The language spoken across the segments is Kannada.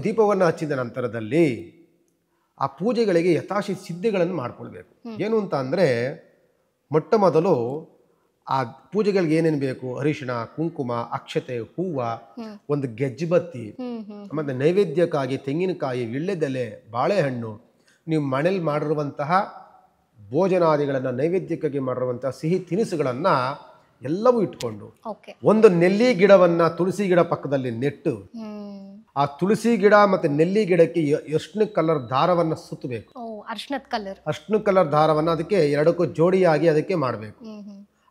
ದೀಪವನ್ನು ಹಚ್ಚಿದ ನಂತರದಲ್ಲಿ ಆ ಪೂಜೆಗಳಿಗೆ ಯಥಾಶಿ ಸಿದ್ಧಿಗಳನ್ನು ಮಾಡ್ಕೊಳ್ಬೇಕು. ಏನು ಅಂತ ಅಂದರೆ, ಮೊಟ್ಟ ಮೊದಲು ಆ ಪೂಜೆಗಳಿಗೆ ಏನೇನು ಬೇಕು, ಅರಿಶಿಣ, ಕುಂಕುಮ, ಅಕ್ಷತೆ, ಹೂವು, ಒಂದು ಗೆಜ್ಜೆಬತ್ತಿ, ಮತ್ತು ನೈವೇದ್ಯಕ್ಕಾಗಿ ತೆಂಗಿನಕಾಯಿ, ವೀಳ್ಯದೆಲೆ, ಬಾಳೆಹಣ್ಣು, ನೀವು ಮನೇಲಿ ಮಾಡಿರುವಂತಹ ಭೋಜನಾದಿಗಳನ್ನು, ನೈವೇದ್ಯಕ್ಕಾಗಿ ಮಾಡಿರುವಂತಹ ಸಿಹಿ ತಿನಿಸುಗಳನ್ನು ಎಲ್ಲವೂ ಇಟ್ಕೊಂಡು ಒಂದು ನೆಲ್ಲಿ ಗಿಡವನ್ನು ತುಳಸಿ ಗಿಡ ಪಕ್ಕದಲ್ಲಿ ನೆಟ್ಟು ಆ ತುಳಸಿ ಗಿಡ ಮತ್ತು ನೆಲ್ಲಿ ಗಿಡಕ್ಕೆ ಅರ್ಶಿಣ ಕಲರ್ ದಾರವನ್ನು ಸುತ್ತಬೇಕು. ಅರ್ಶಿಣ ಕಲರ್ ದಾರವನ್ನು ಅದಕ್ಕೆ ಎರಡಕ್ಕೂ ಜೋಡಿಯಾಗಿ ಅದಕ್ಕೆ ಮಾಡಬೇಕು.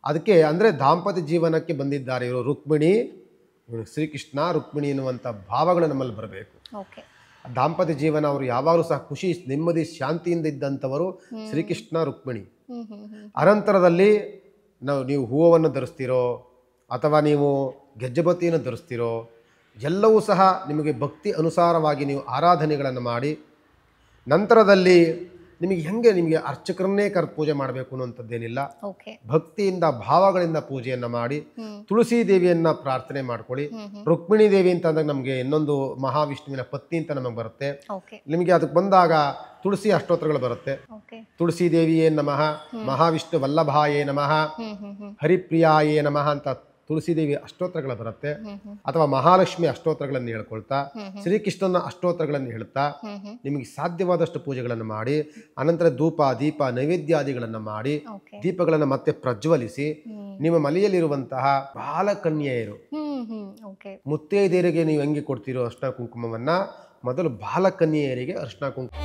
ಅದಕ್ಕೆ ಅಂದರೆ ದಾಂಪತ್ಯ ಜೀವನಕ್ಕೆ ಬಂದಿದ್ದಾರೆ ಇವರು ರುಕ್ಮಿಣಿ, ಶ್ರೀಕೃಷ್ಣ, ರುಕ್ಮಿಣಿ ಎನ್ನುವಂಥ ಭಾವಗಳು ನಮ್ಮಲ್ಲಿ ಬರಬೇಕು. ದಾಂಪತ್ಯ ಜೀವನ ಅವರು ಯಾವಾಗಲೂ ಸಹ ಖುಷಿ, ನೆಮ್ಮದಿ, ಶಾಂತಿಯಿಂದ ಇದ್ದಂಥವರು ಶ್ರೀಕೃಷ್ಣ, ರುಕ್ಮಿಣಿ. ಅನಂತರದಲ್ಲಿ ನೀವು ಹೂವನ್ನು ಧರಿಸ್ತೀರೋ ಅಥವಾ ನೀವು ಗೆಜ್ಜೆಬತ್ತಿಯನ್ನು ಧರಿಸ್ತೀರೋ, ಎಲ್ಲವೂ ಸಹ ನಿಮಗೆ ಭಕ್ತಿ ಅನುಸಾರವಾಗಿ ನೀವು ಆರಾಧನೆಗಳನ್ನು ಮಾಡಿ, ನಂತರದಲ್ಲಿ ನಿಮಗೆ ಅರ್ಚಕರನ್ನೇ ಪೂಜೆ ಮಾಡಬೇಕು ಅನ್ನುವಂಥದ್ದೇನಿಲ್ಲ. ಭಕ್ತಿಯಿಂದ ಭಾವಗಳಿಂದ ಪೂಜೆಯನ್ನು ಮಾಡಿ ತುಳಸಿ ದೇವಿಯನ್ನ ಪ್ರಾರ್ಥನೆ ಮಾಡ್ಕೊಳ್ಳಿ. ರುಕ್ಮಿಣಿ ದೇವಿ ಅಂತ ಅಂದಾಗ ನಮಗೆ ಇನ್ನೊಂದು ಮಹಾವಿಷ್ಣುವಿನ ಪತ್ನಿ ಅಂತ ನಮಗೆ ಬರುತ್ತೆ. ನಿಮಗೆ ಅದಕ್ಕೆ ಬಂದಾಗ ತುಳಸಿ ಅಷ್ಟೋತ್ರಗಳು ಬರುತ್ತೆ. ತುಳಸಿ ದೇವಿಯೇ ನಮಃ, ಮಹಾವಿಷ್ಣು ವಲ್ಲಭಾಯೇ ನಮಃ, ಹರಿಪ್ರಿಯಾಯೇ ನಮಃ ಅಂತ ತುಳಸಿ ದೇವಿ ಅಷ್ಟೋತ್ರಗಳು ಬರುತ್ತೆ. ಅಥವಾ ಮಹಾಲಕ್ಷ್ಮಿ ಅಷ್ಟೋತ್ರಗಳನ್ನು ಹೇಳ್ಕೊಳ್ತಾ, ಶ್ರೀಕೃಷ್ಣನ ಅಷ್ಟೋತ್ರಗಳನ್ನು ಹೇಳ್ತಾ ನಿಮಗೆ ಸಾಧ್ಯವಾದಷ್ಟು ಪೂಜೆಗಳನ್ನು ಮಾಡಿ, ಅನಂತರ ಧೂಪ, ದೀಪ, ನೈವೇದ್ಯಾದಿಗಳನ್ನು ಮಾಡಿ, ದೀಪಗಳನ್ನು ಮತ್ತೆ ಪ್ರಜ್ವಲಿಸಿ, ನಿಮ್ಮ ಮನೆಯಲ್ಲಿರುವಂತಹ ಬಾಲಕನ್ಯೆಯರು, ಮುತ್ತೈದೆಯರಿಗೆ ನೀವು ಹೆಂಗೆ ಕೊಡ್ತೀರೋ ಅರ್ಶಿಣ ಕುಂಕುಮವನ್ನ, ಮೊದಲು ಬಾಲಕನ್ಯೆಯರಿಗೆ ಅರ್ಶಿಣ ಕುಂಕುಮ